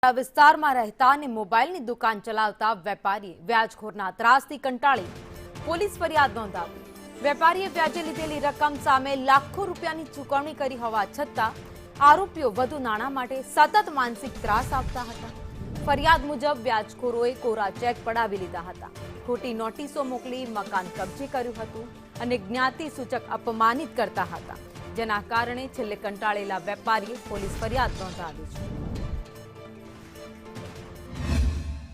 વિસ્તારમાં રહેતા અને મોબાઈલની દુકાન ચલાવતા વેપારીએ વ્યાજખોરના ત્રાસથી કંટાળી પોલીસ ફરિયાદ નોંધાવી। વેપારીએ વ્યાજે લીધેલી રકમ સામે લાખો રૂપિયાની ચૂકવણી કરી હોવા છતાં આરોપીઓ વધુ નાણાં માટે સતત માનસિક ત્રાસ આપતા હતા। ફરિયાદ મુજબ વ્યાજખોરોએ કોરા ચેક પડાવી લીધા હતા, ખોટી નોટિસો મોકલી મકાન કબજે કર્યું હતું અને જ્ઞાતિ સૂચક અપમાનિત કરતા હતા, જેના કારણે છેલ્લે કંટાળેલા વેપારીએ પોલીસ ફરિયાદ નોંધાવી છે।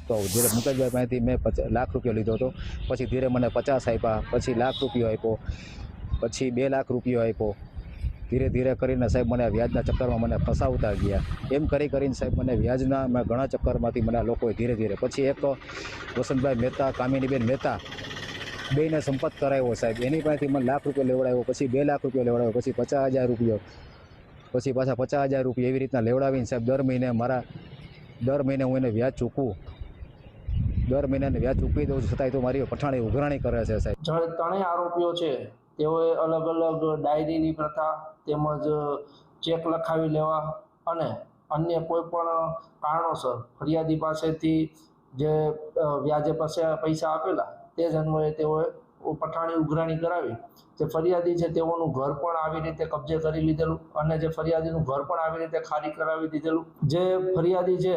तो धीरे मुकेशभाई पासेथी मैं लाख रुपया लीधो तो पछी धीरे मैंने 50 आप्या, पछी लाख रुपया आप्यो, पछी 2 लाख रुपया आप्यो। धीरे धीरे करीने साहेब मैंने व्याजना चक्कर में मैंने फसावता गया। एम करी करीने साहेब मैंने व्याजना मैं घणा चक्करमांथी मैंने लोकोए धीरे धीरे पछी एक वसंतभाई मेहता, कामिनीबेन मेहता बेने संपर्क कराव्यो साहेब। एनी पासेथी मैं लाख रुपया लेवडाव्यो, पछी 2 लाख रुपया लेवडाव्यो, पछी 50,000 रुपया, पछी पाछा 50,000 रुपया एवी रीतना लेवडावीने साहेब दर महीने हूँ एने व्याज चूकवुं, दर महीने व्याज चूकवी दઉં છું, છતાંય તો મારી પઠાણી ઉઘરાણી કરે છે સાહેબ। જ્યારે ત્રણેય આરોપીઓ છે તેઓએ અલગ અલગ ડાયરીની પ્રથા તેમજ ચેક લખાવી લેવા અને અન્ય કોઈ પણ કારણોસર ફરિયાદી પાસેથી જે વ્યાજે પૈસા આપેલા તે જ અન્વયે તેઓએ પઠાણી ઉઘરાણી કરાવી। જે ફરિયાદી છે તેઓનું ઘર પણ આવી રીતે કબજે કરી લીધેલું અને જે ફરિયાદીનું ઘર પણ આવી રીતે ખાલી કરાવી દીધેલું। જે ફરિયાદી છે